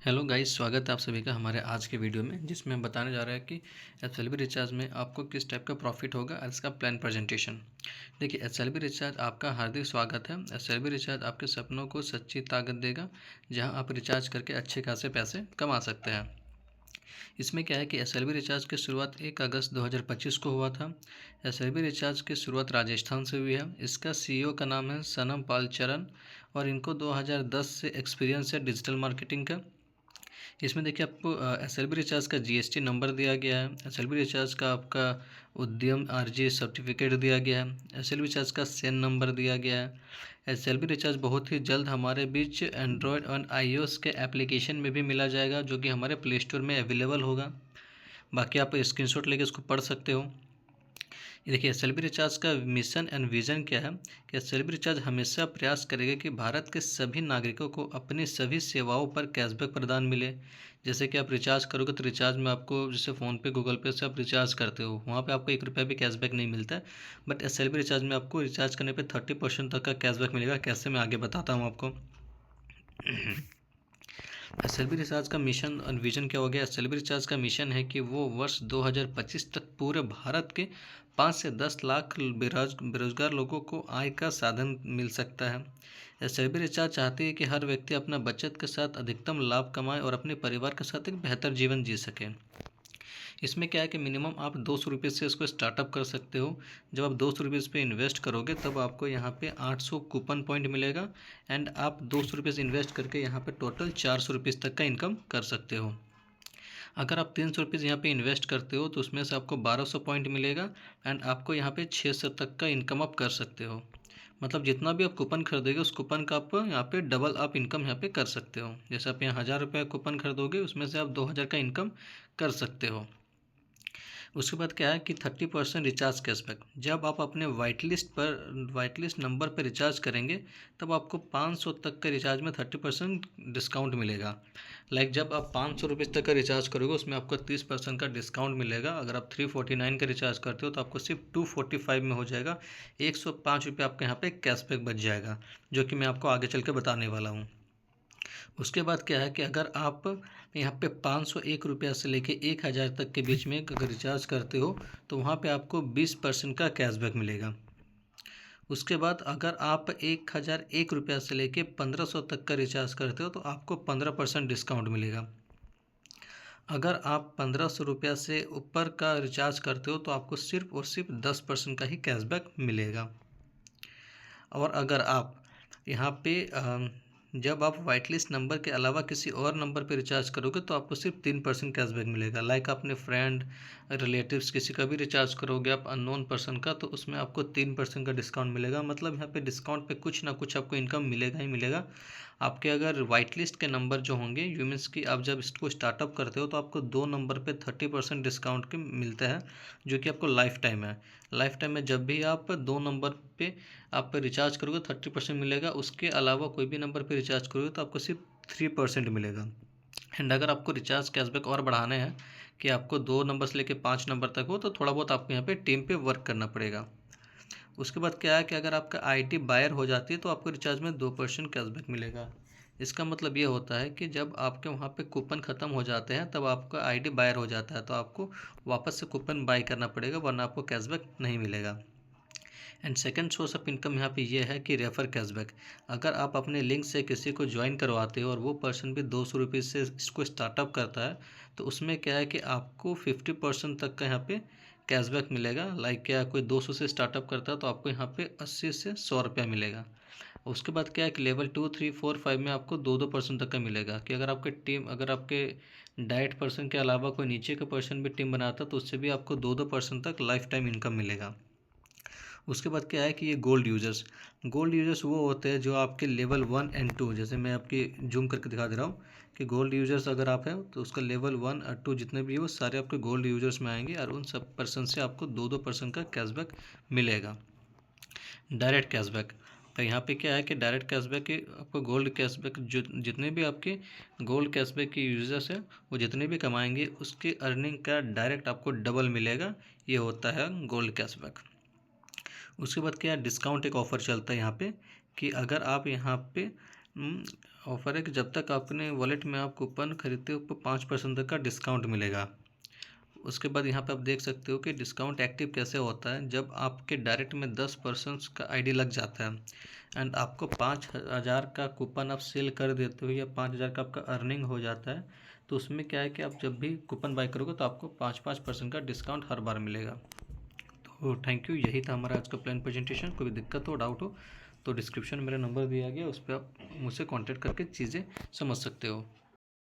Hello guys, स्वागत है आप सभी का हमारे आज के वीडियो में, जिसमें हम बताने जा रहे हैं कि एसएलबी रिचार्ज में आपको किस टाइप का प्रॉफिट होगा और इसका प्लान प्रेजेंटेशन। देखिए, एसएलबी रिचार्ज आपका हार्दिक स्वागत है। एसएलबी रिचार्ज आपके सपनों को सच्ची ताकत देगा, जहां आप रिचार्ज करके अच्छे खासे पैसे कमा सकते हैं। इसमें क्या है कि एसएलबी रिचार्ज की शुरुआत 1 अगस्त 2025 को हुआ था। एसएलबी रिचार्ज की शुरुआत राजस्थान से हुई है। इसका सीईओ का नाम है सनम पाल चरण और इनको 2010 से एक्सपीरियंस है डिजिटल मार्केटिंग का। इसमें देखिए, आपको एसएलबी रिचार्ज का जीएसटी नंबर दिया गया है। एसएलबी रिचार्ज का आपका उद्यम आरजी सर्टिफिकेट दिया गया है। एसएलबी रिचार्ज का सेन नंबर दिया गया है। एसएलबी रिचार्ज बहुत ही जल्द हमारे बीच एंड्रॉयड और आईओएस के एप्लीकेशन में भी मिला जाएगा, जो कि हमारे प्ले स्टोर में अवेलेबल होगा। बाकी आप स्क्रीनशॉट लेके इसको पढ़ सकते हो। ये देखिए, एसएलबी रिचार्ज का मिशन एंड विजन क्या है कि एसएलबी रिचार्ज हमेशा प्रयास करेगा कि भारत के सभी नागरिकों को अपनी सभी सेवाओं पर कैशबैक प्रदान मिले। जैसे कि आप रिचार्ज करोगे तो रिचार्ज में आपको, जैसे फ़ोनपे गूगल पे से आप रिचार्ज करते हो, वहाँ पे आपको 1 रुपया भी कैशबैक नहीं मिलता है। बट एसएलबी रिचार्ज में आपको रिचार्ज करने पर 30% तक का कैशबैक मिलेगा। कैसे, मैं आगे बताता हूँ आपको। एसएलबी रिचार्ज का मिशन और विजन क्या हो गया। एसएलबी रिचार्ज का मिशन है कि वो वर्ष 2025 तक पूरे भारत के 5 से 10 लाख बेरोजगार लोगों को आय का साधन मिल सकता है। एसएलबी रिचार्ज चाहती है कि हर व्यक्ति अपना बचत के साथ अधिकतम लाभ कमाए और अपने परिवार के साथ एक बेहतर जीवन जी सके। इसमें क्या है कि मिनिमम आप 200 रुपये से इसको स्टार्टअप कर सकते हो। जब आप 200 रुपये पे इन्वेस्ट करोगे तब आपको यहाँ पे 800 कूपन पॉइंट मिलेगा एंड आप 200 रुपये से इन्वेस्ट करके यहाँ पे टोटल 400 रुपये तक का इनकम कर सकते हो। अगर आप 300 रुपये यहाँ पे इन्वेस्ट करते हो तो उसमें से आपको 1200 पॉइंट मिलेगा एंड आपको यहाँ पे 600 तक का इनकम आप कर सकते हो। मतलब जितना भी आप कूपन खरीदोगे उस कूपन का आप यहाँ पे डबल आप इनकम यहाँ पे कर सकते हो। जैसे आप यहाँ 1000 रुपये कूपन खरीदोगे, उसमें से आप 2000 का इनकम कर सकते हो। उसके बाद क्या है कि 30% रिचार्ज कैशबैक। जब आप अपने वाइट लिस्ट नंबर पर रिचार्ज करेंगे तब आपको 500 तक के रिचार्ज में 30% डिस्काउंट मिलेगा। लाइक जब आप 500 रुपये तक का रिचार्ज करोगे उसमें आपको 30% का डिस्काउंट मिलेगा। अगर आप 349 का रिचार्ज करते हो तो आपको सिर्फ 245 में हो जाएगा। 105 रुपये आपके यहाँ पे कैशबैक बच जाएगा, जो कि मैं आपको आगे चल के बताने वाला हूँ। उसके बाद क्या है कि अगर आप यहाँ पे 501 रुपया से लेके 1000 तक के बीच में अगर रिचार्ज करते हो तो वहाँ पे आपको 20% का कैशबैक मिलेगा। उसके बाद अगर आप 1001 रुपया से लेके 1500 तक का रिचार्ज करते हो तो आपको 15% डिस्काउंट मिलेगा। अगर आप 1500 रुपया से ऊपर का रिचार्ज करते हो तो आपको सिर्फ और सिर्फ 10% का ही कैशबैक मिलेगा। और अगर आप यहाँ पे जब आप वाइट लिस्ट नंबर के अलावा किसी और नंबर पे रिचार्ज करोगे तो आपको सिर्फ 3% कैशबैक मिलेगा। लाइक अपने फ्रेंड, रिलेटिव्स किसी का भी रिचार्ज करोगे आप अननोन पर्सन का, तो उसमें आपको 3% का डिस्काउंट मिलेगा। मतलब यहाँ पे डिस्काउंट पे कुछ ना कुछ आपको इनकम मिलेगा ही मिलेगा। आपके अगर वाइट लिस्ट के नंबर जो होंगे, यू मीन्स कि आप जब इसको स्टार्टअप करते हो तो आपको 2 नंबर पे 30% डिस्काउंट के मिलता है, जो कि आपको लाइफ टाइम है। लाइफ टाइम में जब भी आप 2 नंबर पे आप रिचार्ज करोगे 30% मिलेगा। उसके अलावा कोई भी नंबर पे रिचार्ज करोगे तो आपको सिर्फ 3% मिलेगा। एंड अगर आपको रिचार्ज कैशबैक और बढ़ाने हैं कि आपको 2 नंबर से लेकर 5 नंबर तक हो, तो थोड़ा बहुत आपको यहाँ पे टीम पे वर्क करना पड़ेगा। उसके बाद क्या है कि अगर आपका आईडी बायर हो जाती है तो आपको रिचार्ज में 2% कैशबैक मिलेगा। इसका मतलब ये होता है कि जब आपके वहाँ पे कूपन ख़त्म हो जाते हैं तब आपका आईडी बायर हो जाता है, तो आपको वापस से कूपन बाय करना पड़ेगा, वरना आपको कैशबैक नहीं मिलेगा। And second source of income यहाँ पे ये है कि रेफर कैशबैक। अगर आप अपने लिंक से किसी को ज्वाइन करवाते हो और वो पर्सन भी 200 रुपये से इसको स्टार्टअप करता है, तो उसमें क्या है कि आपको 50% तक का यहाँ पे कैशबैक मिलेगा। लाइक क्या, कोई 200 से स्टार्टअप करता है तो आपको यहाँ पे 80 से 100 रुपया मिलेगा। उसके बाद क्या है कि लेवल 2, 3, 4, 5 में आपको 2% तक का मिलेगा। कि अगर आपके डाइट पर्सन के अलावा कोई नीचे का पर्सन भी टीम बनाता है तो उससे भी आपको 2% तक लाइफ टाइम इनकम मिलेगा। उसके बाद क्या है कि ये गोल्ड यूजर्स वो होते हैं जो आपके लेवल 1 और 2, जैसे मैं आपकी जूम करके दिखा दे रहा हूँ कि गोल्ड यूजर्स अगर आप हैं तो उसका लेवल 1 और 2 जितने भी हो सारे आपके गोल्ड यूजर्स में आएंगे और उन सब पर्सन से आपको 2% का कैशबैक मिलेगा। डायरेक्ट कैशबैक, तो यहाँ पे क्या है कि डायरेक्ट कैशबैक की आपको गोल्ड कैशबैक, जो जितने भी आपके गोल्ड कैशबैक के यूजर्स हैं वो जितने भी कमाएंगे उसके अर्निंग का डायरेक्ट आपको डबल मिलेगा। ये होता है गोल्ड कैशबैक। उसके बाद क्या है, डिस्काउंट एक ऑफ़र चलता है यहाँ पे कि अगर आप यहाँ पे ऑफर है कि जब तक अपने वॉलेट में आप कूपन खरीदते हो तो 5% तक का डिस्काउंट मिलेगा। उसके बाद यहाँ पे आप देख सकते हो कि डिस्काउंट एक्टिव कैसे होता है। जब आपके डायरेक्ट में 10% का आईडी लग जाता है एंड आपको 5,000 का कूपन आप सेल कर देते हो या 5,000 का आपका अर्निंग हो जाता है, तो उसमें क्या है कि आप जब भी कूपन बाय करोगे तो आपको 5% का डिस्काउंट हर बार मिलेगा। तो थैंक यू, यही था हमारा आज का प्लान प्रेजेंटेशन। कोई दिक्कत हो, डाउट हो तो डिस्क्रिप्शन में मेरा नंबर दिया गया, उस पर आप मुझसे कांटेक्ट करके चीज़ें समझ सकते हो।